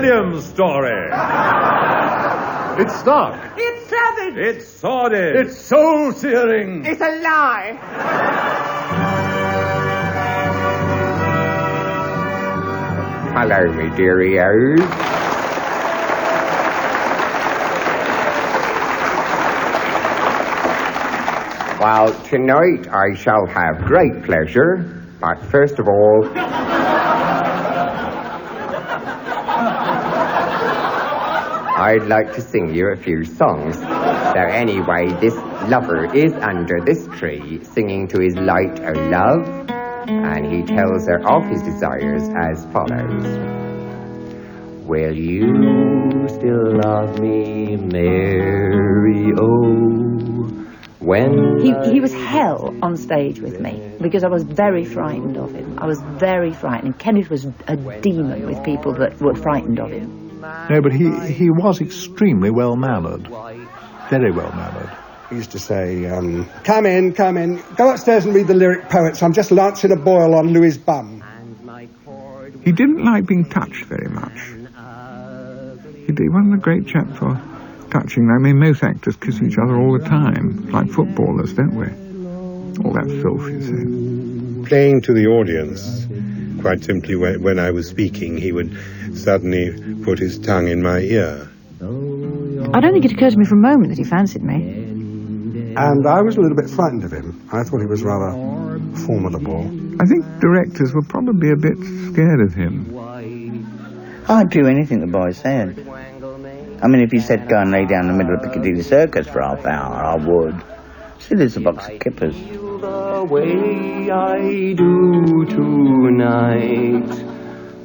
Williams story. It's stark. It's savage. It's sordid. It's soul-searing. It's a lie. Hello, me dearie-os. Well, tonight I shall have great pleasure, but first of all... I'd like to sing you a few songs. So anyway, this lover is under this tree, singing to his light o' love, and he tells her of his desires as follows. Will you still love me, Mary, when... He was hell on stage with me, because I was very frightened of him. I was very frightened. Kenneth was a demon with people that were frightened of him. No, but he was extremely well-mannered. Very well-mannered. He used to say, come in, go upstairs and read the lyric poets. I'm just lancing a boil on Louis' bum. He didn't like being touched very much. He wasn't a great chap for touching. I mean, most actors kiss each other all the time, like footballers, don't we? All that filth, you see. Playing to the audience, quite simply, when I was speaking, he would suddenly put his tongue in my ear. I don't think it occurred to me for a moment that he fancied me. And I was a little bit frightened of him. I thought he was rather formidable. I think directors were probably a bit scared of him. I'd do anything the boy said. I mean, if he said go and lay down in the middle of Piccadilly Circus for half an hour, I would. See, there's a box of kippers. The way I do tonight,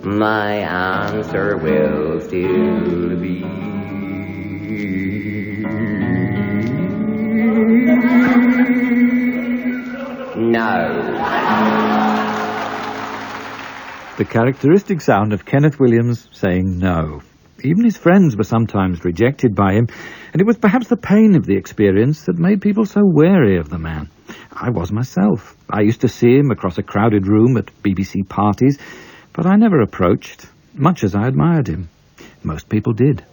my answer will still be no. The characteristic sound of Kenneth Williams saying no. Even his friends were sometimes rejected by him, and it was perhaps the pain of the experience that made people so wary of the man. I was myself. I used to see him across a crowded room at BBC parties, but I never approached, much as I admired him. Most people did.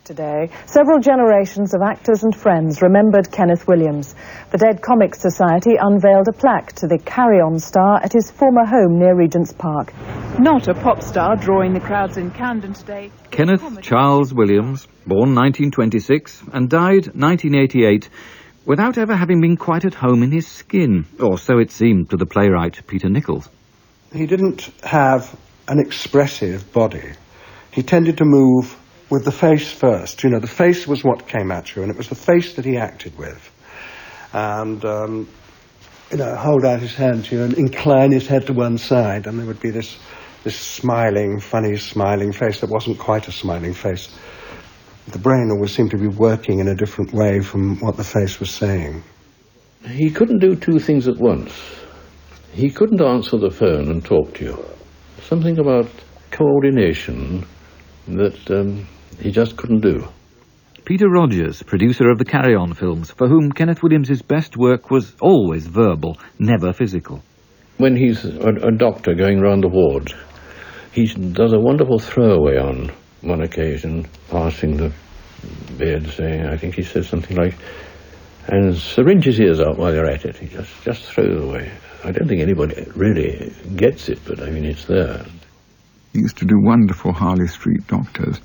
Today, several generations of actors and friends remembered Kenneth Williams. The Dead Comics Society unveiled a plaque to the Carry-On star at his former home near Regent's Park. Not a pop star drawing the crowds in Camden today. Kenneth Charles Williams, born 1926 and died 1988, without ever having been quite at home in his skin, or so it seemed to the playwright Peter Nichols. He didn't have an expressive body. He tended to move with the face first. You know, the face was what came at you, and it was the face that he acted with. And, hold out his hand to you and incline his head to one side, and there would be this smiling, funny smiling face that wasn't quite a smiling face. The brain always seemed to be working in a different way from what the face was saying. He couldn't do two things at once. He couldn't answer the phone and talk to you. Something about coordination that he just couldn't do. Peter Rogers, producer of the Carry-On films, for whom Kenneth Williams' best work was always verbal, never physical. When he's a doctor going round the ward, he does a wonderful throwaway on one occasion, passing the bed, saying, I think he says something like, and syringe his ears out while you're at it. He just throws it away. I don't think anybody really gets it, but I mean, it's there. He used to do wonderful Harley Street doctors.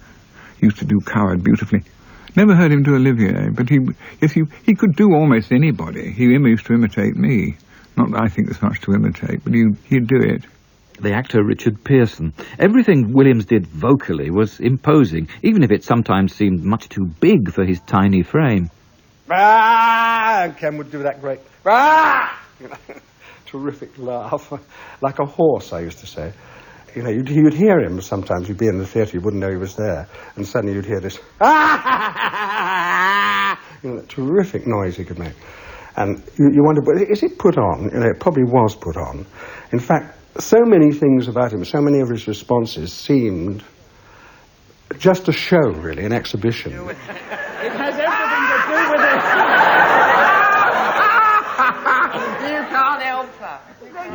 He used to do Coward beautifully. Never heard him do Olivier, but he could do almost anybody. He used to imitate me. Not that I think there's much to imitate, but he'd do it. The actor Richard Pearson. Everything Williams did vocally was imposing, even if it sometimes seemed much too big for his tiny frame. And Ken would do that great, terrific laugh, like a horse, I used to say. You know, you'd hear him sometimes. You'd be in the theatre, you wouldn't know he was there, and suddenly you'd hear this, that terrific noise he could make. And you wonder, well, is it put on? You know, it probably was put on. In fact, so many things about him, so many of his responses seemed just a show, really, an exhibition. It has everything to do with it. You can't help her.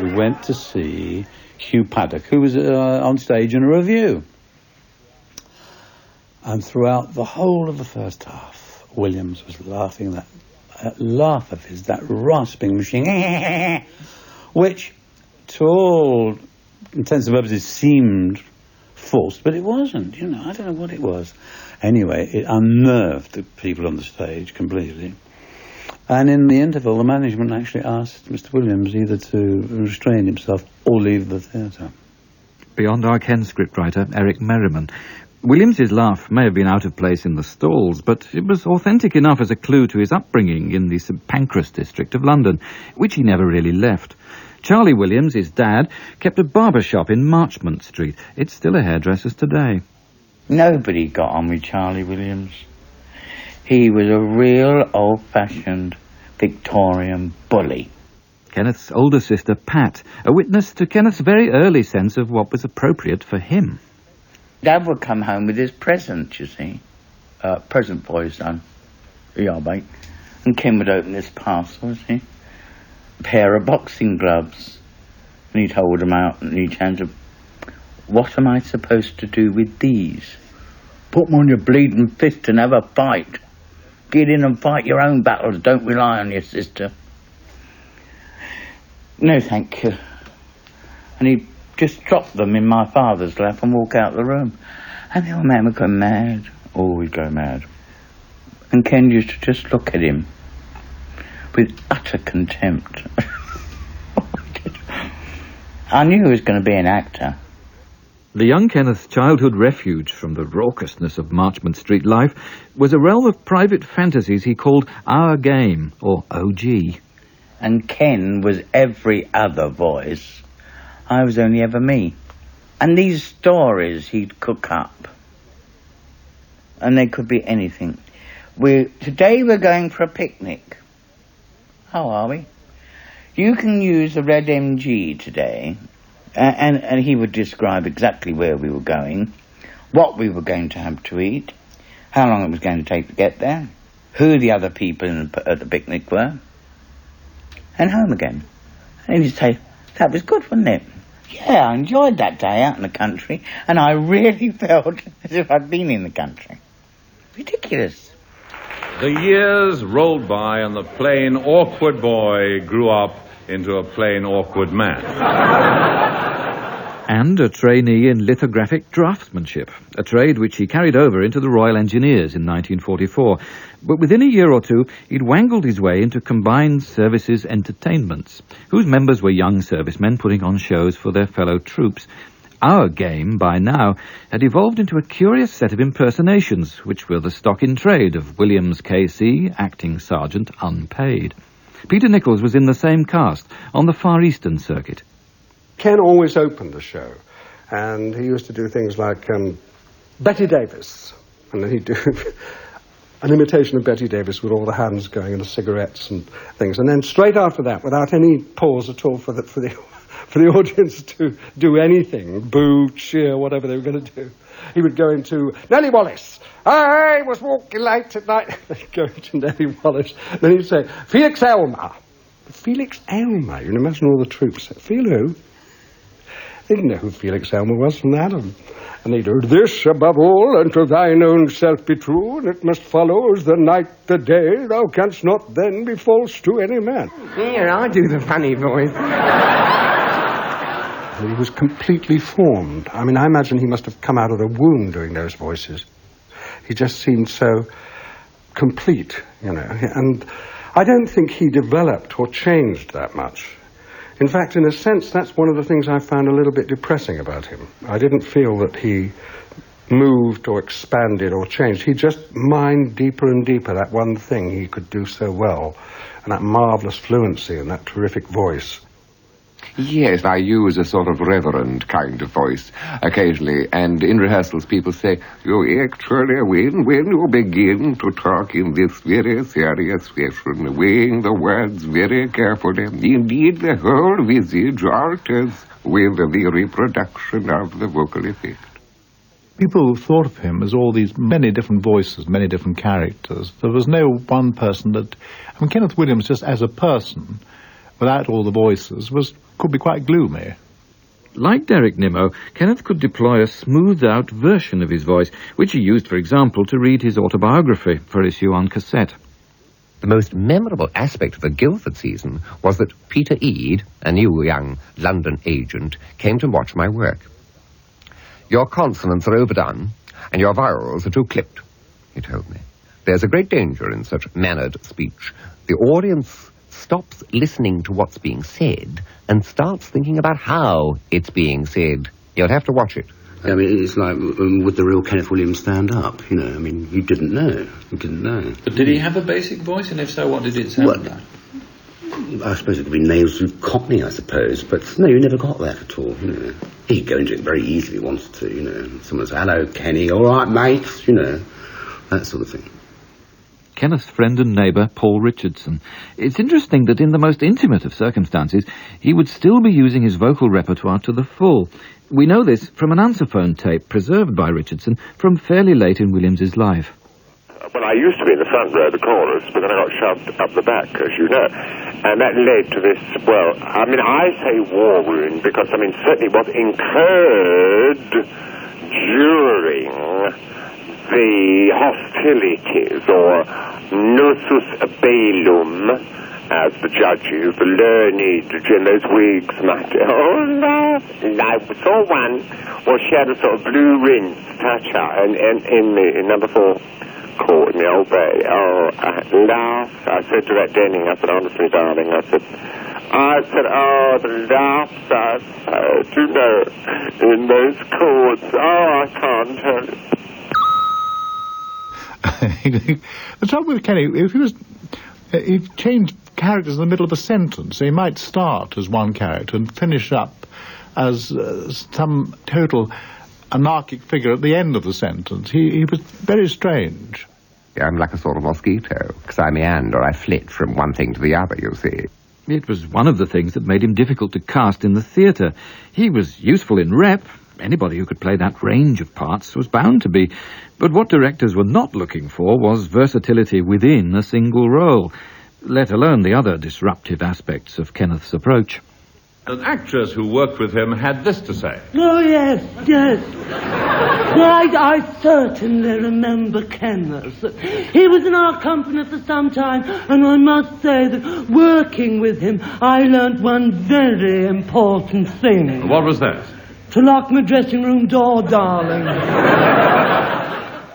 We went to see Hugh Paddock, who was on stage in a review. And throughout the whole of the first half, Williams was laughing that laugh of his, that rasping machine, which, to all intents and purposes, seemed forced, but it wasn't, you know. I don't know what it was. Anyway, it unnerved the people on the stage completely. And in the interval, the management actually asked Mr. Williams either to restrain himself or leave the theatre. Beyond our Ken scriptwriter, Eric Merriman. Williams's laugh may have been out of place in the stalls, but it was authentic enough as a clue to his upbringing in the St Pancras district of London, which he never really left. Charlie Williams, his dad, kept a barber shop in Marchmont Street. It's still a hairdresser's today. Nobody got on with Charlie Williams. He was a real old-fashioned Victorian bully. Kenneth's older sister, Pat, a witness to Kenneth's very early sense of what was appropriate for him. Dad would come home with his present, you see. Present for his son. Yeah, mate. And Ken would open this parcel, see. A pair of boxing gloves. And he'd hold them out in each hand of, what am I supposed to do with these? Put them on your bleeding fist and have a fight. Get in and fight your own battles. Don't rely on your sister. No, thank you. And he'd just drop them in my father's lap and walk out the room. And the old man would go mad. Oh, he'd go mad. And Ken used to just look at him with utter contempt. I knew he was going to be an actor. The young Kenneth's childhood refuge from the raucousness of Marchmont Street life was a realm of private fantasies he called Our Game, or OG. And Ken was every other voice. I was only ever me. And these stories he'd cook up. And they could be anything. Today we're going for a picnic. How are we? You can use the red MG today. And he would describe exactly where we were going, what we were going to have to eat, how long it was going to take to get there, who the other people at the picnic were, and home again. And he'd say, that was good, wasn't it? Yeah, I enjoyed that day out in the country, and I really felt as if I'd been in the country. Ridiculous. The years rolled by, and the plain, awkward boy grew up into a plain, awkward man. And a trainee in lithographic draftsmanship, a trade which he carried over into the Royal Engineers in 1944. But within a year or two, he'd wangled his way into combined services entertainments, whose members were young servicemen putting on shows for their fellow troops. Our Game, by now, had evolved into a curious set of impersonations, which were the stock in trade of Williams K.C., acting sergeant, unpaid. Peter Nichols was in the same cast on the Far Eastern circuit. Ken always opened the show, and he used to do things like Betty Davis, and then he'd do an imitation of Betty Davis with all the hands going and the cigarettes and things, and then straight after that, without any pause at all for the audience to do anything, boo, cheer, whatever they were going to do, he would go into Nellie Wallace. I was walking late at night. He'd go into Nellie Wallace. Then he'd say, Felix Elmer. Felix Elmer? You can imagine all the troops. Feel who? They didn't know who Felix Elmer was from Adam. And they'd heard this above all, and to thine own self be true, and it must follow as the night the day, thou canst not then be false to any man. Here, I do the funny voice. He was completely formed. I mean, I imagine he must have come out of the womb doing those voices. He just seemed so complete, you know. And I don't think he developed or changed that much. In fact, in a sense, that's one of the things I found a little bit depressing about him. I didn't feel that he moved or expanded or changed. He just mined deeper and deeper that one thing he could do so well, and that marvellous fluency and that terrific voice. Yes, I use a sort of reverent kind of voice occasionally, and in rehearsals people say, you actually, when you begin to talk in this very serious fashion, weighing the words very carefully, indeed the whole visage alters with the reproduction of the vocal effect. People thought of him as all these many different voices, many different characters. There was no one person that... I mean, Kenneth Williams, just as a person, without all the voices, could be quite gloomy. Like Derek Nimmo, Kenneth could deploy a smoothed-out version of his voice, which he used, for example, to read his autobiography for issue on cassette. The most memorable aspect of the Guildford season was that Peter Eade, a new young London agent, came to watch my work. "Your consonants are overdone, and your vowels are too clipped," he told me. "There's a great danger in such mannered speech. The audience stops listening to what's being said and starts thinking about how it's being said. You'll have to watch it." I mean, it's like with the real Kenneth Williams stand-up, you know. I mean, you didn't know. You didn't know. But did he have a basic voice, and if so, what did it sound like? I suppose it could be nails and Cockney, I suppose. But no, you never got that at all, you know. He'd go into it very easily if he wanted to, you know. Someone said, "Hello, Kenny, all right, mate?" You know, that sort of thing. Kenneth's friend and neighbour, Paul Richardson. It's interesting that in the most intimate of circumstances, he would still be using his vocal repertoire to the full. We know this from an answer phone tape preserved by Richardson from fairly late in Williams's life. Well, I used to be in the front row of the chorus, but then I got shoved up the back, as you know. And that led to this, well, I mean, I say war wound because, I mean, certainly was incurred during the hostilities, or nusus bellum, as the judges, the learned in those wigs might... Oh, no, I saw one. Well, she had a sort of blue rinse touch-up in number 4 court in the Old Bay. Oh, I laughed. I said to that Denning, I said, "Honestly, darling," I said, "Oh, the laughs I heard, you know, in those courts. Oh, I can't tell you." The trouble with Kenny, if he changed characters in the middle of a sentence. So he might start as one character and finish up as some total anarchic figure at the end of the sentence. He was very strange. Yeah, I'm like a sort of mosquito, because I meander, I flit from one thing to the other, you see. It was one of the things that made him difficult to cast in the theatre. He was useful in rep. Anybody who could play that range of parts was bound to be. But what directors were not looking for was versatility within a single role, let alone the other disruptive aspects of Kenneth's approach. An actress who worked with him had this to say. "Oh, yes. I certainly remember Kenneth. He was in our company for some time, and I must say that working with him, I learnt one very important thing." What was that? "To lock my dressing room door, darling."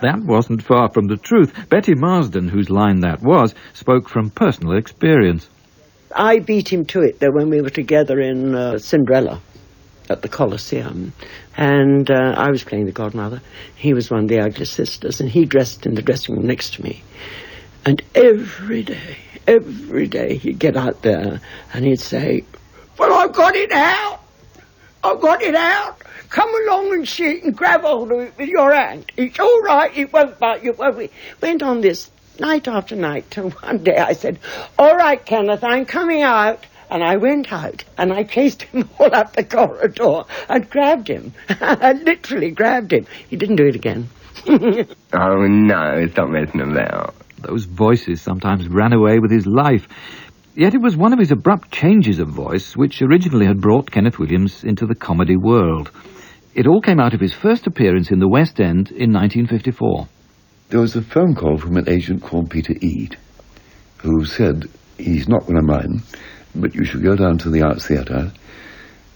That wasn't far from the truth. Betty Marsden, whose line that was, spoke from personal experience. I beat him to it, though, when we were together in Cinderella at the Colosseum. And I was playing the godmother. He was one of the ugly sisters, and he dressed in the dressing room next to me. And every day, he'd get out there and he'd say, "Well, I've got it out. Come along and see it and grab hold of it with your hand. It's all right, it won't bite you." Well, we went on this night after night till one day I said, "All right, Kenneth, I'm coming out." And I went out and I chased him all up the corridor and grabbed him. I literally grabbed him. He didn't do it again. Oh, no, stop messing about. Those voices sometimes ran away with his life. Yet it was one of his abrupt changes of voice which originally had brought Kenneth Williams into the comedy world. It all came out of his first appearance in the West End in 1954. There was a phone call from an agent called Peter Eade, who said, "He's not going to mind, but you should go down to the Arts Theatre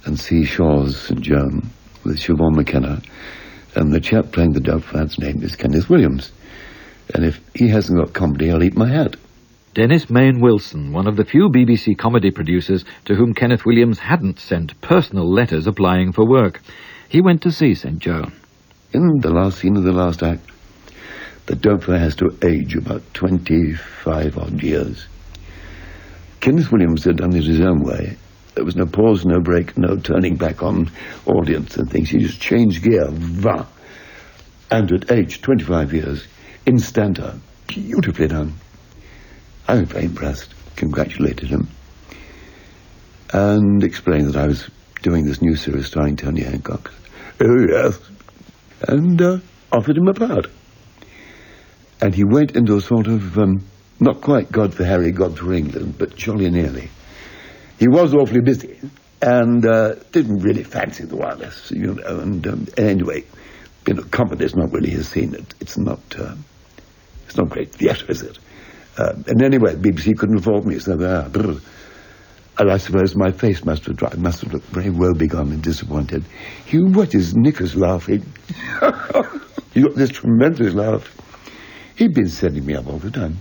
and see Shaw's St. Joan with Siobhan McKenna, and the chap playing the Dovefat's name is Kenneth Williams. And if he hasn't got comedy, I'll eat my hat." Dennis Mayne Wilson, one of the few BBC comedy producers to whom Kenneth Williams hadn't sent personal letters applying for work. He went to see St. Joan. In the last scene of the last act, the Dover has to age about 25-odd years. Kenneth Williams had done it his own way. There was no pause, no break, no turning back on audience and things. He just changed gear, va. And at age 25 years, instanter, beautifully done. I was very impressed, congratulated him, and explained that I was doing this new series starring Tony Hancock. "Oh, yes." And offered him a part. And he went into a sort of, not quite God for Harry, God for England, but jolly nearly. He was awfully busy, and didn't really fancy the wireless, you know. And anyway, you know, comedy is not really his scene. It's not great theatre, is it? And anyway, the BBC couldn't afford me, so and I suppose my face must have looked very woebegone and disappointed. He wet his knickers laughing. He got this tremendous laugh. He'd been setting me up all the time.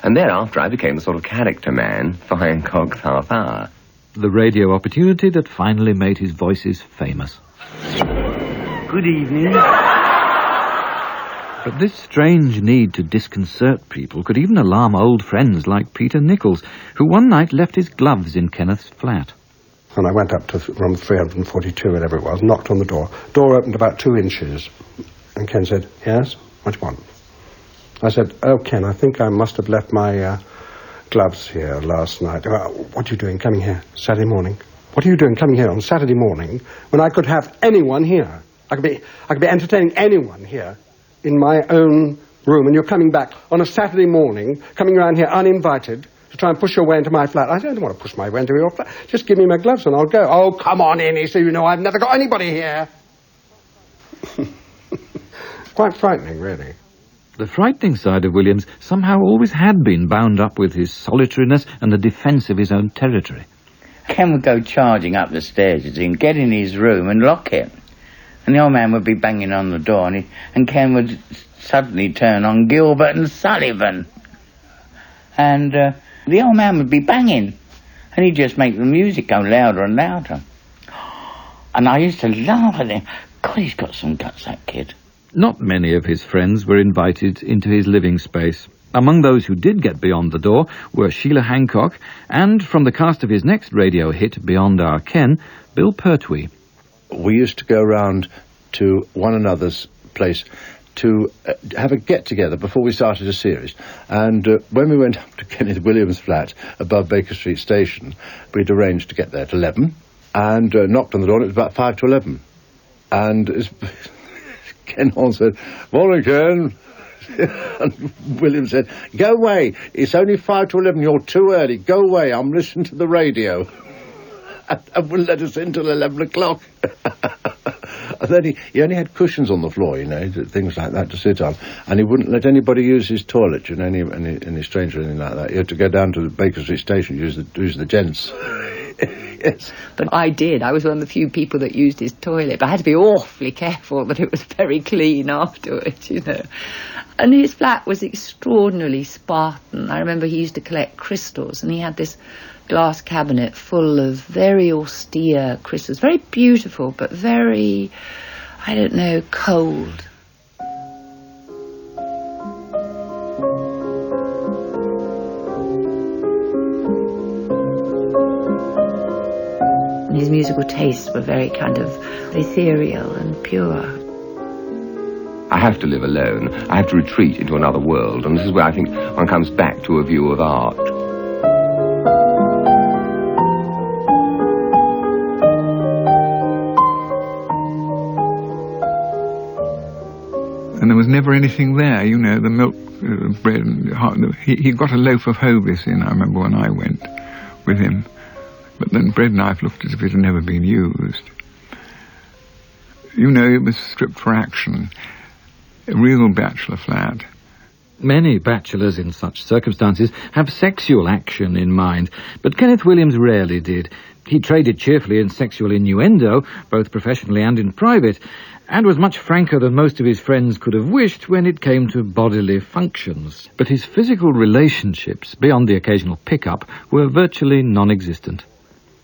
And thereafter I became a sort of character man for Hancock's Half Hour. The radio opportunity that finally made his voices famous. Good evening. But this strange need to disconcert people could even alarm old friends like Peter Nichols, who one night left his gloves in Kenneth's flat. And I went up to room 342, whatever it was, knocked on the door. Door opened about 2 inches. And Ken said, "Yes? What do you want?" I said, "Oh, Ken, I think I must have left my gloves here last night." "What are you doing coming here Saturday morning? What are you doing coming here on Saturday morning when I could have anyone here? I could be entertaining anyone here in my own room, and you're coming back on a Saturday morning, coming around here uninvited to try and push your way into my flat." "I don't want to push my way into your flat. Just give me my gloves and I'll go." "Oh, come on in," he said. "You know I've never got anybody here." Quite frightening, really. The frightening side of Williams somehow always had been bound up with his solitariness and the defence of his own territory. Ken would go charging up the stairs and get in his room and lock it. And the old man would be banging on the door, and Ken would suddenly turn on Gilbert and Sullivan. And the old man would be banging, and he'd just make the music go louder and louder. And I used to laugh at him. God, he's got some guts, that kid. Not many of his friends were invited into his living space. Among those who did get beyond the door were Sheila Hancock and, from the cast of his next radio hit, Beyond Our Ken, Bill Pertwee. We used to go round to one another's place to have a get-together before we started a series. And when we went up to Kenneth Williams' flat above Baker Street Station, we'd arranged to get there at 11 and knocked on the door, and it was about 5 to 11. And Ken answered, "Morning, Ken." And William said, "Go away. It's only 5 to 11. You're too early. Go away. I'm listening to the radio." And wouldn't let us in till 11 o'clock. And then he only had cushions on the floor, you know, things like that to sit on. And he wouldn't let anybody use his toilet, you know, any stranger or anything like that. He had to go down to the Baker Street Station and use the gents. Yes. But I did. I was one of the few people that used his toilet. But I had to be awfully careful that it was very clean afterwards, you know. And his flat was extraordinarily Spartan. I remember he used to collect crystals, and he had this glass cabinet full of very austere crystals. Very beautiful, but very, I don't know, cold. And his musical tastes were very kind of ethereal and pure. I have to live alone. I have to retreat into another world, and this is where I think one comes back to a view of art. And there was never anything there, you know, the milk, bread, and he got a loaf of Hovis in, I remember, when I went with him. But then bread knife looked as if it had never been used. You know, it was stripped for action. A real bachelor flat. Many bachelors in such circumstances have sexual action in mind, but Kenneth Williams rarely did. He traded cheerfully in sexual innuendo, both professionally and in private, and was much franker than most of his friends could have wished when it came to bodily functions. But his physical relationships, beyond the occasional pick-up, were virtually non-existent.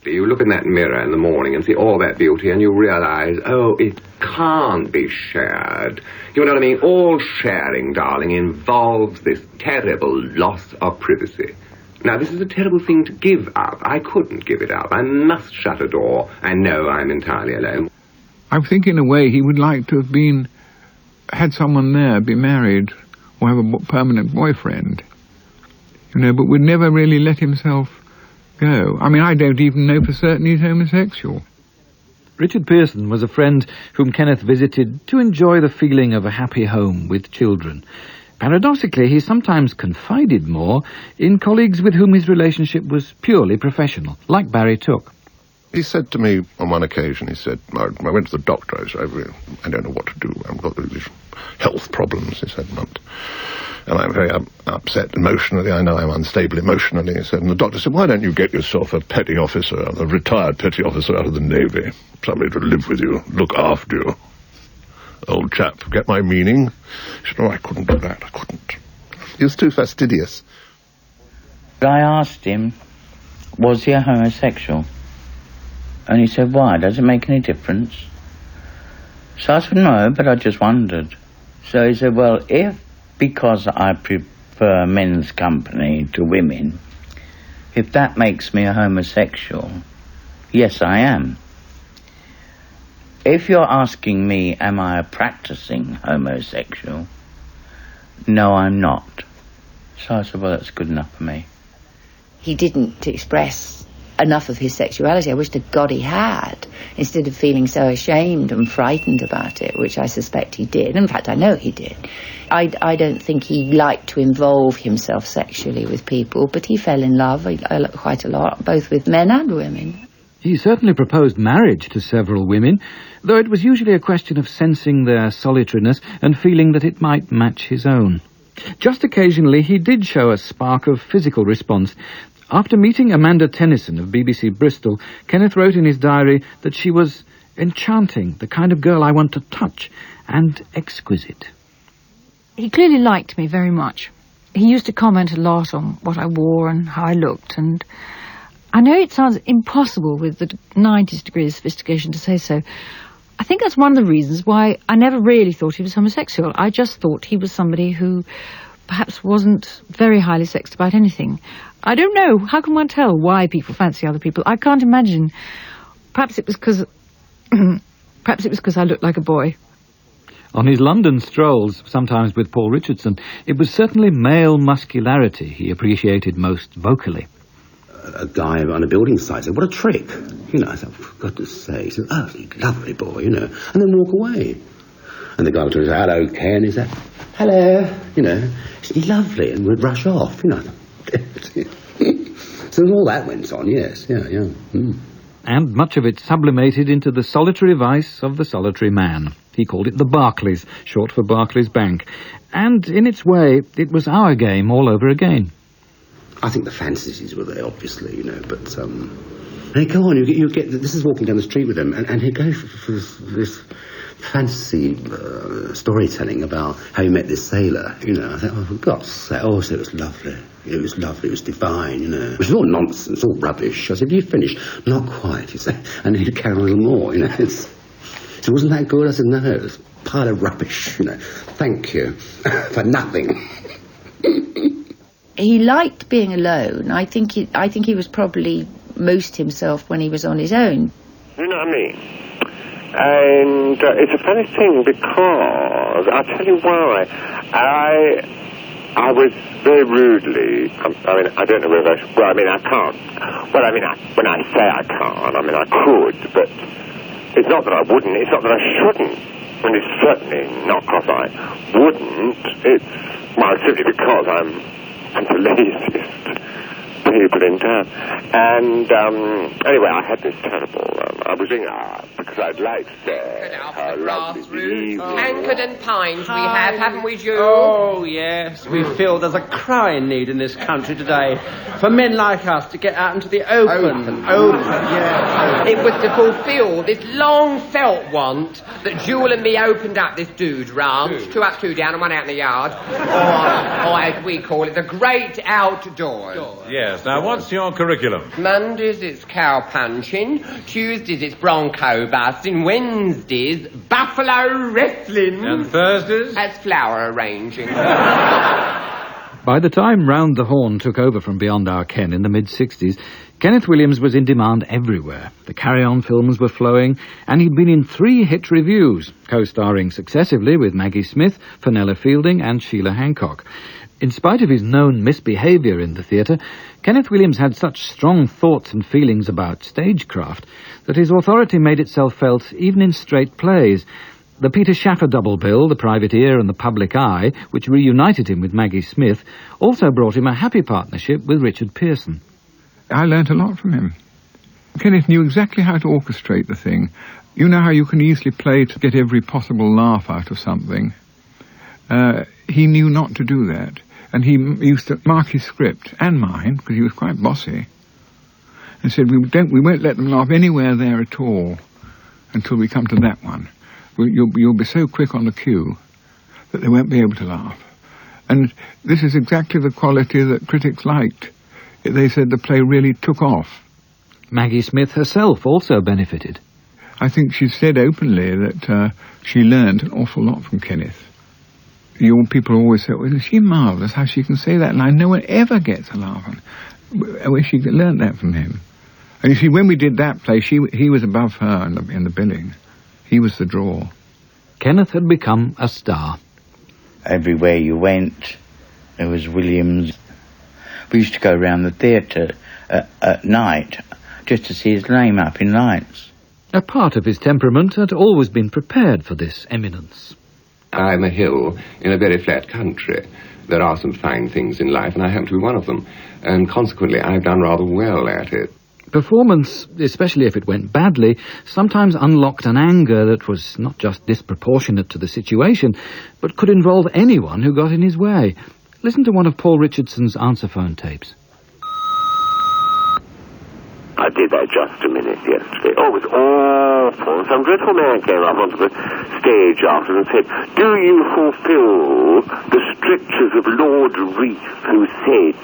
You look in that mirror in the morning and see all that beauty, and you realise, oh, it can't be shared. You know what I mean? All sharing, darling, involves this terrible loss of privacy. Now, this is a terrible thing to give up. I couldn't give it up. I must shut a door and know I'm entirely alone. I think, in a way, he would like to have had someone there, be married, or have a permanent boyfriend. You know, but would never really let himself go. I mean, I don't even know for certain he's homosexual. Richard Pearson was a friend whom Kenneth visited to enjoy the feeling of a happy home with children. Paradoxically, he sometimes confided more in colleagues with whom his relationship was purely professional, like Barry Took. He said to me on one occasion, he said, I went to the doctor, I said, I don't know what to do, I've got these health problems, he said, and I'm very upset emotionally, I know I'm unstable emotionally, he said, and the doctor said, why don't you get yourself a petty officer, a retired petty officer out of the Navy, somebody to live with you, look after you. Old chap, get my meaning? He said, I couldn't do that, I couldn't. He was too fastidious. I asked him, was he a homosexual? And he said, why, does it make any difference? So I said, no, but I just wondered. So he said, well, if because I prefer men's company to women, if that makes me a homosexual, yes, I am. If you're asking me, am I a practicing homosexual? No, I'm not. So I said, well, that's good enough for me. He didn't express enough of his sexuality. I wish to God he had, instead of feeling so ashamed and frightened about it, which I suspect he did. In fact, I know he did. I don't think he liked to involve himself sexually with people, but he fell in love quite a lot, both with men and women. He certainly proposed marriage to several women, though it was usually a question of sensing their solitariness and feeling that it might match his own. Just occasionally he did show a spark of physical response. After meeting Amanda Tennyson of BBC Bristol, Kenneth wrote in his diary that she was enchanting, the kind of girl I want to touch, and exquisite. He clearly liked me very much. He used to comment a lot on what I wore and how I looked, and I know it sounds impossible with the 90th degree of sophistication to say so. I think that's one of the reasons why I never really thought he was homosexual. I just thought he was somebody who perhaps wasn't very highly sexed about anything. I don't know. How can one tell why people fancy other people? I can't imagine. Perhaps it was because I looked like a boy. On his London strolls, sometimes with Paul Richardson, it was certainly male muscularity he appreciated most vocally. A guy on a building site said, what a trick. I thought, for goodness sake. He said, oh, lovely boy, and then walk away. And the guy would say, hello, Ken. He said, hello, He said, lovely, and would rush off, So all that went on, yes, yeah. Mm. And much of it sublimated into the solitary vice of the solitary man. He called it the Barclays, short for Barclays Bank. And in its way, it was our game all over again. I think the fantasies were there, obviously, but, hey, go on, you get, this is walking down the street with him, and he'd go for this fantasy storytelling about how he met this sailor, I thought, oh, for God's sake, so it was lovely. It was lovely, it was divine, Which is all nonsense, all rubbish. I said, have you finished? Not quite, he said. And he'd carry on a little more, So wasn't that good? I said, no, it was a pile of rubbish, Thank you. For nothing. He liked being alone. I think he was probably most himself when he was on his own. You know what I mean? And it's a funny thing because, I'll tell you why. I was very rudely, I don't know whether I can't. When I say I can't, I could, but it's not that I wouldn't, it's not that I shouldn't. And it's certainly not because I wouldn't, it's, simply because I'm the laziest people in town. And anyway, I had this terrible, I was doing because I'd like to say how lovely the evening. Tankard and pines we have, haven't we, Jules? Oh, yes. We feel there's a crying need in this country today for men like us to get out into the open. Yeah. It was to fulfil this long-felt want that Jewel and me opened up this dude ranch, 2 up, 2 down, and 1 out in the yard. Or as we call it, the great outdoors. Yes, now what's your curriculum? Mondays it's cow punching, Tuesdays it's bronco busting, Wednesdays buffalo wrestling. And Thursdays? That's flower arranging. By the time Round the Horn took over from Beyond Our Ken in the mid-60s, Kenneth Williams was in demand everywhere. The Carry-On films were flowing, and he'd been in 3 hit revues, co-starring successively with Maggie Smith, Fenella Fielding and Sheila Hancock. In spite of his known misbehaviour in the theatre, Kenneth Williams had such strong thoughts and feelings about stagecraft that his authority made itself felt even in straight plays. The Peter Shaffer double bill, The Private Ear and The Public Eye, which reunited him with Maggie Smith, also brought him a happy partnership with Richard Pearson. I learnt a lot from him. Kenneth knew exactly how to orchestrate the thing. You know how you can easily play to get every possible laugh out of something. He knew not to do that. And he used to mark his script, and mine, because he was quite bossy, and said, we won't let them laugh anywhere there at all until we come to that one. You'll be so quick on the cue that they won't be able to laugh. And this is exactly the quality that critics liked. They said the play really took off. Maggie Smith herself also benefited. I think she said openly that she learned an awful lot from Kenneth. Your people always say, well, isn't she marvellous how she can say that line? No one ever gets a laugh on. I wish she learned that from him. And you see, when we did that play, he was above her in the billing. He was the draw. Kenneth had become a star. Everywhere you went, there was Williams. We used to go around the theatre at night just to see his name up in lights. A part of his temperament had always been prepared for this eminence. I'm a hill in a very flat country. There are some fine things in life, and I happen to be one of them. And consequently, I've done rather well at it. Performance, especially if it went badly, sometimes unlocked an anger that was not just disproportionate to the situation, but could involve anyone who got in his way. Listen to one of Paul Richardson's answer phone tapes. I did that just a minute yesterday. Oh, it was awful. Some dreadful man came up onto the stage after and said, do you fulfill the strictures of Lord Reith, who said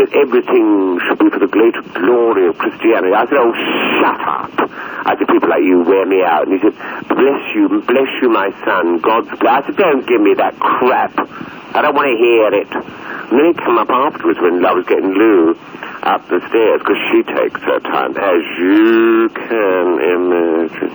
that everything should be for the greater glory of Christianity? I said, oh, shut up. I said, people like you wear me out. And he said, bless you, my son, God's bless. I said, don't give me that crap. I don't want to hear it. And then he came up afterwards when I was getting Lou up the stairs, because she takes her time, as you can imagine.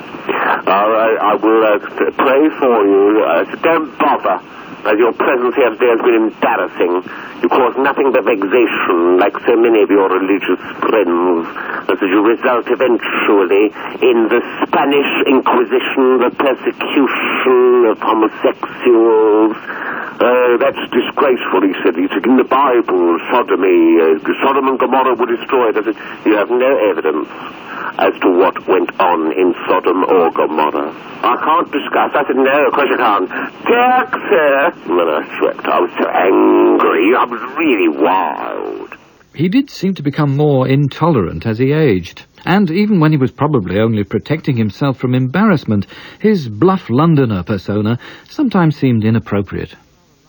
All right, I will pray for you. Don't bother, as your presence here today has been embarrassing. You cause nothing but vexation, like so many of your religious friends, as you result eventually in the Spanish Inquisition, the persecution of homosexuals. That's disgraceful, he said. He said, in the Bible, sodomy, Sodom and Gomorrah were destroyed. I said, you have no evidence as to what went on in Sodom or Gomorrah. I can't discuss. I said, no, of course you can't. Jack, sir. And then I swept. I was so angry. I was really wild. He did seem to become more intolerant as he aged. And even when he was probably only protecting himself from embarrassment, his bluff Londoner persona sometimes seemed inappropriate.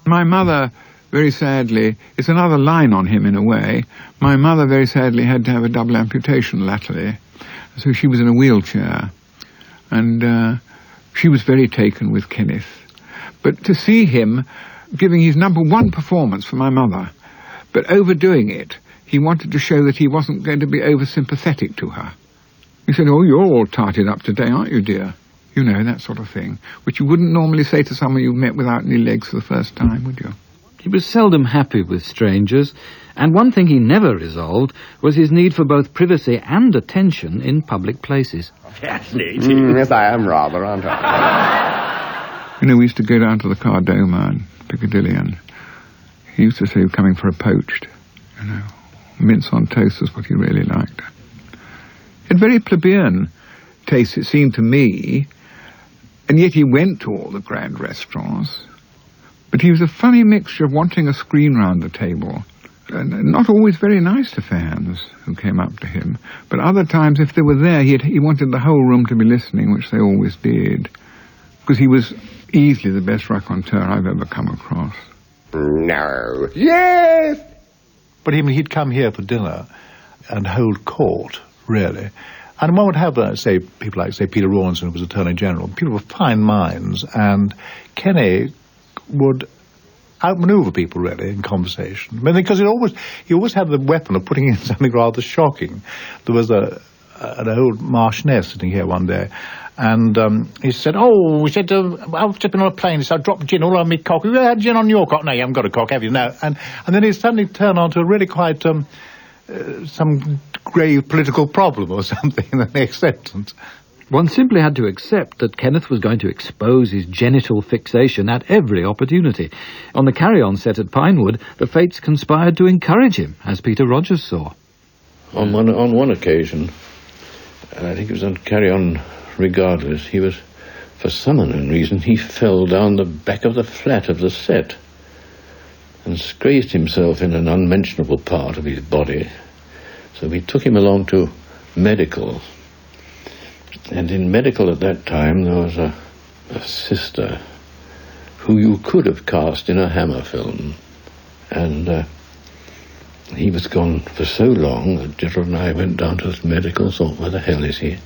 My mother, very sadly, it's another line on him in a way. My mother very sadly had to have a double amputation latterly, so she was in a wheelchair. And she was very taken with Kenneth. But to see him giving his #1 performance for my mother, but overdoing it, he wanted to show that he wasn't going to be over-sympathetic to her. He said, oh, you're all tarted up today, aren't you, dear? You know, that sort of thing, which you wouldn't normally say to someone you've met without any legs for the first time, would you? He was seldom happy with strangers, and one thing he never resolved was his need for both privacy and attention in public places. Fascinating. Yes, I am rather, aren't I? You know, we used to go down to the Cardoma in Piccadilly, and he used to say, coming for a poached, you know. Mince on toast was what he really liked. He had very plebeian taste, it seemed to me, and yet he went to all the grand restaurants. But he was a funny mixture of wanting a screen round the table, and not always very nice to fans who came up to him. But other times, if they were there, he wanted the whole room to be listening, which they always did, because he was easily the best raconteur I've ever come across. No. Yes! But he'd come here for dinner and hold court, really. And one would have, say, people like, say, Peter Rawlinson, who was Attorney General, people with fine minds, and Kenny would outmaneuver people, really, in conversation. I mean, because he always had the weapon of putting in something rather shocking. There was an old Marchioness sitting here one day, and he said, I've just been on a plane, so I dropped gin all over me cock. Have you ever had gin on your cock? No, you haven't got a cock, have you? No. And then he suddenly turned on to a really quite, some grave political problem or something in the next sentence. One simply had to accept that Kenneth was going to expose his genital fixation at every opportunity. On the Carry-On set at Pinewood, the fates conspired to encourage him, as Peter Rogers saw. On one occasion, And I think he was going to carry on regardless. He was, for some unknown reason, he fell down the back of the flat of the set and grazed himself in an unmentionable part of his body. So we took him along to medical. And in medical at that time there was a sister who you could have cast in a Hammer film. And he was gone for so long that Gerald and I went down to this medical, thought, where the hell is he?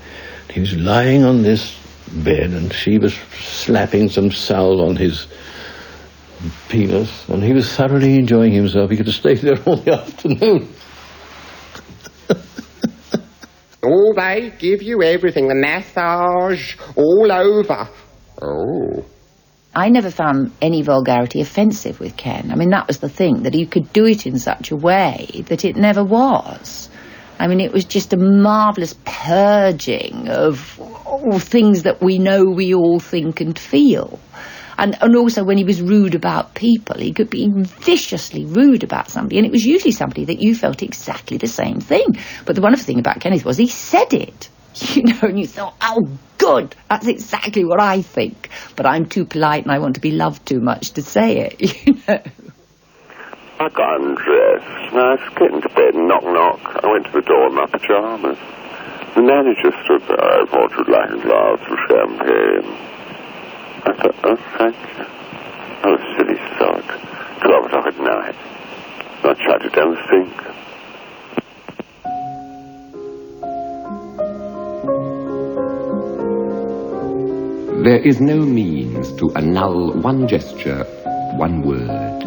He was lying on this bed and she was slapping some salve on his penis, and he was thoroughly enjoying himself. He could have stayed there all the afternoon. Oh, they give you everything, the massage, all over. Oh. I never found any vulgarity offensive with Ken. I mean, that was the thing, that he could do it in such a way that it never was. I mean, it was just a marvellous purging of all things that we know we all think and feel. And also when he was rude about people, he could be viciously rude about somebody, and it was usually somebody that you felt exactly the same thing. But the wonderful thing about Kenneth was he said it, you know, and you thought, oh, good, that's exactly what I think. But I'm too polite and I want to be loved too much to say it, you know. I got undressed, and I was getting to bed, and knock, knock. I went to the door in my pyjamas. The manager stood there. I thought you'd like a glass of champagne. I thought, oh, thank you. Oh, silly sod. 12 o'clock at night. I tried it down the sink. There is no means to annul one gesture, one word.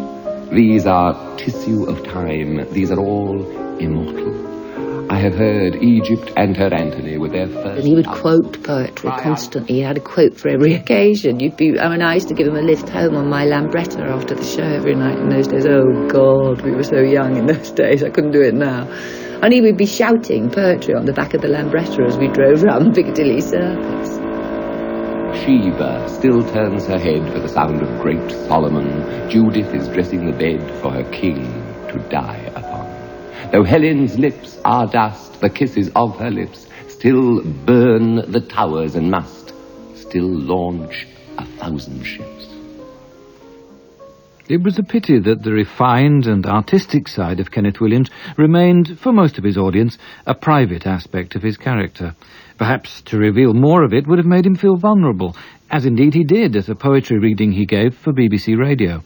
These are tissue of time. These are all immortal. I have heard Egypt and her Antony with their first... And he would quote poetry constantly. He had a quote for every occasion. I used to give him a lift home on my Lambretta after the show every night in those days. Oh, God, we were so young in those days. I couldn't do it now. And he would be shouting poetry on the back of the Lambretta as we drove round Piccadilly Circus. Sheba still turns her head for the sound of great Solomon. Judith is dressing the bed for her king to die upon. Though Helen's lips are dust, the kisses of her lips still burn the towers and must still launch 1,000 ships. It was a pity that the refined and artistic side of Kenneth Williams remained, for most of his audience, a private aspect of his character. Perhaps to reveal more of it would have made him feel vulnerable, as indeed he did at a poetry reading he gave for BBC Radio.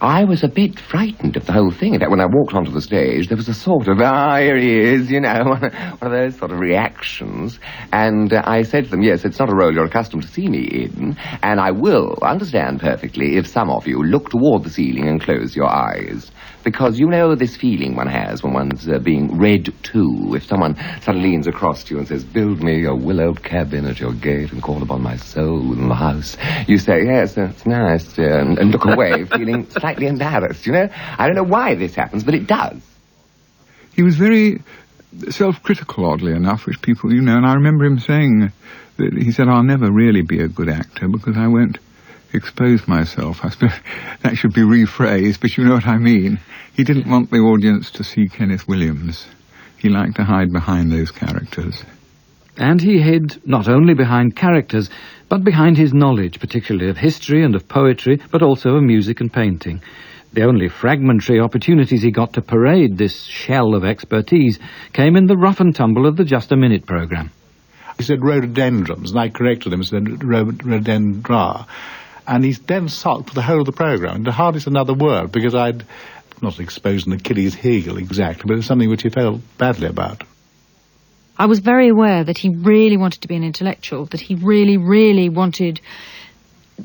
I was a bit frightened of the whole thing. When I walked onto the stage, there was a sort of, here he is, you know, one of those sort of reactions. And I said to them, yes, it's not a role you're accustomed to see me in, and I will understand perfectly if some of you look toward the ceiling and close your eyes. Because you know this feeling one has when one's being read to. If someone suddenly leans across to you and says, build me a willowed cabin at your gate and call upon my soul in the house, you say, yes, that's nice, and look away, feeling slightly embarrassed, you know? I don't know why this happens, but it does. He was very self-critical, oddly enough, which people, you know, and I remember him saying that he said, I'll never really be a good actor because I won't expose myself. I suppose that should be rephrased, but you know what I mean. He didn't want the audience to see Kenneth Williams. He liked to hide behind those characters. And he hid not only behind characters, but behind his knowledge, particularly of history and of poetry, but also of music and painting. The only fragmentary opportunities he got to parade this shell of expertise came in the rough and tumble of the Just a Minute programme. He said rhododendrons, and I corrected him and said rhododendra. And he then sulked for the whole of the programme, and hardly said another word, because I'd not exposed an Achilles heel exactly, but it was something which he felt badly about. I was very aware that he really wanted to be an intellectual, that he really, really wanted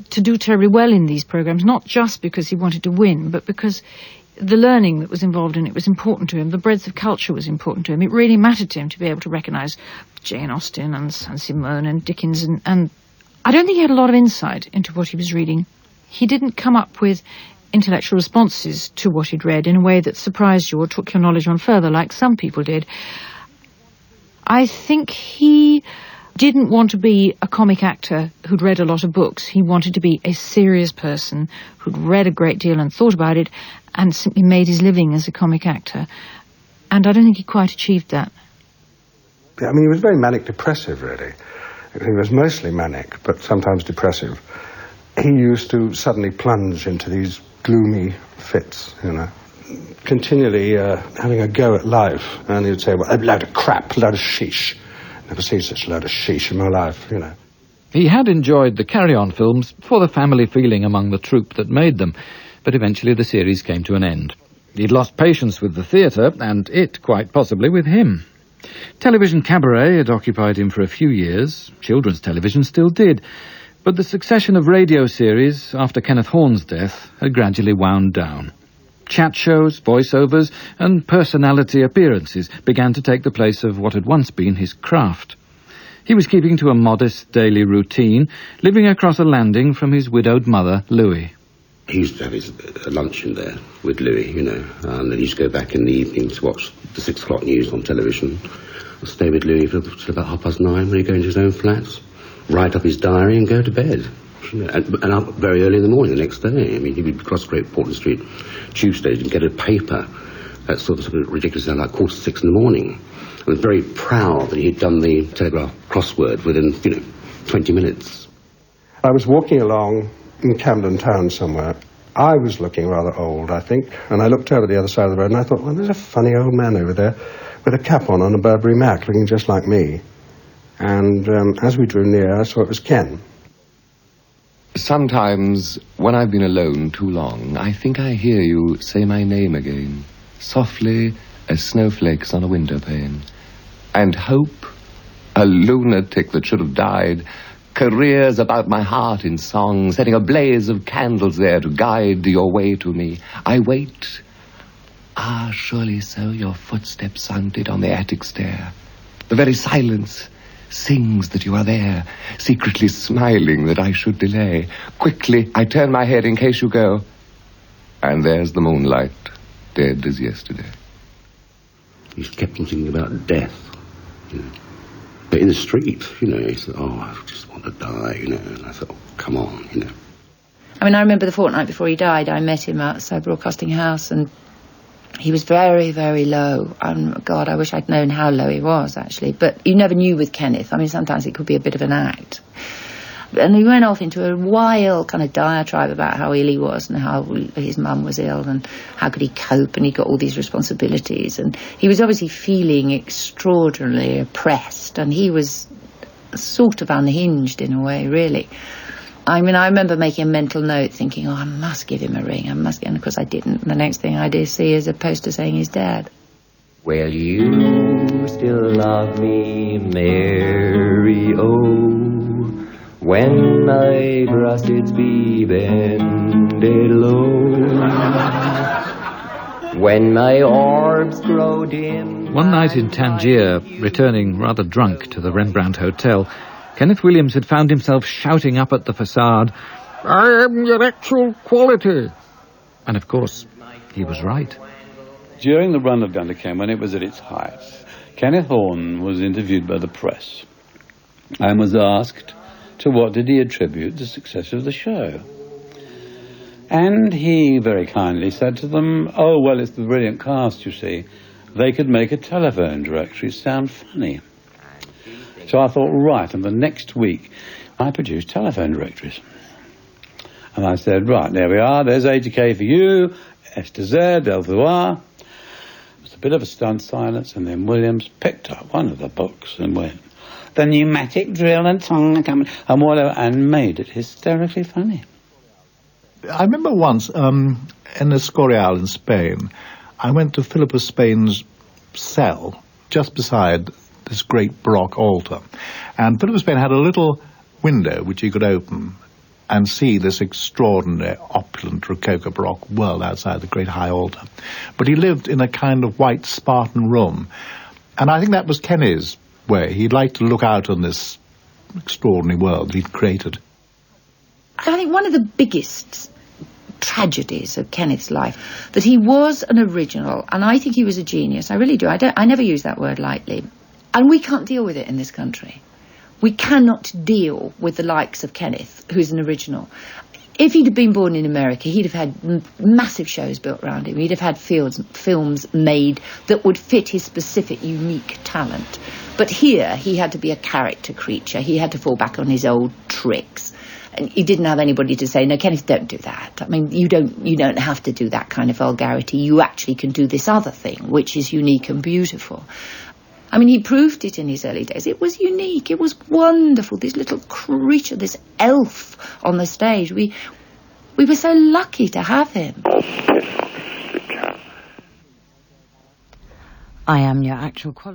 to do terribly well in these programmes, not just because he wanted to win, but because the learning that was involved in it was important to him, the breadth of culture was important to him. It really mattered to him to be able to recognise Jane Austen and Saint-Simon and Dickens, and I don't think he had a lot of insight into what he was reading. He didn't come up with intellectual responses to what he'd read in a way that surprised you or took your knowledge on further, like some people did. I think he didn't want to be a comic actor who'd read a lot of books. He wanted to be a serious person who'd read a great deal and thought about it and simply made his living as a comic actor. And I don't think he quite achieved that. I mean, he was very manic-depressive, really. He was mostly manic, but sometimes depressive. He used to suddenly plunge into these gloomy fits, you know, continually having a go at life. And he'd say, well, a load of crap, a load of sheesh. Never seen such a load of sheesh in my life, you know. He had enjoyed the Carry-On films for the family feeling among the troupe that made them, but eventually the series came to an end. He'd lost patience with the theatre, and it, quite possibly, with him. Television cabaret had occupied him for a few years. Children's television still did. But the succession of radio series after Kenneth Horne's death had gradually wound down. Chat shows, voiceovers, and personality appearances began to take the place of what had once been his craft. He was keeping to a modest daily routine, living across a landing from his widowed mother, Louis. He used to have his luncheon there with Louis, you know, and then he used to go back in the evening to watch the 6 o'clock news on television. I'd stay with Louis till about 9:30 when he'd go into his own flats, write up his diary and go to bed. And up very early in the morning the next day. I mean, he would cross Great Portland Street tube station and get a paper at sort of ridiculous, like 5:45 in the morning. I was very proud that he'd done the Telegraph crossword within, 20 minutes. I was walking along in Camden Town somewhere. I was looking rather old, I think, and I looked over the other side of the road and I thought, well, there's a funny old man over there with a cap on a Burberry Mac, looking just like me. And as we drew near, I saw it was Ken. Sometimes, when I've been alone too long, I think I hear you say my name again, softly as snowflakes on a window pane. And hope, a lunatic that should have died, careers about my heart in song, setting a blaze of candles there to guide your way to me. I wait. Ah, surely so your footsteps sounded on the attic stair. The very silence sings that you are there, secretly smiling that I should delay. Quickly, I turn my head in case you go. And there's the moonlight, dead as yesterday. He kept on thinking about death, But in the street, he said, oh, I just want to die, And I thought, oh, come on, I mean, I remember the fortnight before he died, I met him outside Broadcasting House, and he was very, very low. God, I wish I'd known how low he was, actually. But you never knew with Kenneth. I mean, sometimes it could be a bit of an act. And he went off into a wild kind of diatribe about how ill he was and how his mum was ill and how could he cope, and he got all these responsibilities. And he was obviously feeling extraordinarily oppressed, and he was sort of unhinged in a way, really. I mean, I remember making a mental note thinking, oh, I must give him a ring, and of course I didn't. And the next thing I did see is a poster saying he's dead. Will you still love me, Mary, oh, when my brusteds be bended low, when my orbs grow dim. One night in Tangier, returning rather drunk to the Rembrandt Hotel, Kenneth Williams had found himself shouting up at the facade, I am your actual quality. And of course, he was right. During the run of Dundercam, when it was at its height, Kenneth Horne was interviewed by the press and was asked to what did he attribute the success of the show. And he very kindly said to them, oh, well, it's the brilliant cast, you see. They could make a telephone directory sound funny. So I thought, right, and the next week I produced telephone directories. And I said, right, there we are, there's A to K for you, S to Z, L to R. It was a bit of a stunned silence, and then Williams picked up one of the books and went, the pneumatic drill and tongue and whatever, and made it hysterically funny. I remember once, in Escorial in Spain, I went to Philip of Spain's cell just beside this great Baroque altar. And Philip of Spain had a little window which he could open and see this extraordinary, opulent, Rococo Baroque world outside the great high altar. But he lived in a kind of white Spartan room. And I think that was Kenny's way. He'd like to look out on this extraordinary world that he'd created. I think one of the biggest tragedies of Kenneth's life, that he was an original, and I think he was a genius. I really do. I never use that word lightly. And we can't deal with it in this country. We cannot deal with the likes of Kenneth, who's an original. If he'd have been born in America, he'd have had massive shows built around him. He'd have had films made that would fit his specific, unique talent. But here, he had to be a character creature. He had to fall back on his old tricks. And he didn't have anybody to say, no, Kenneth, don't do that. I mean, you don't have to do that kind of vulgarity. You actually can do this other thing, which is unique and beautiful. I mean, he proved it in his early days. It was unique. It was wonderful. This little creature, this elf on the stage. We were so lucky to have him. I am your actual quality.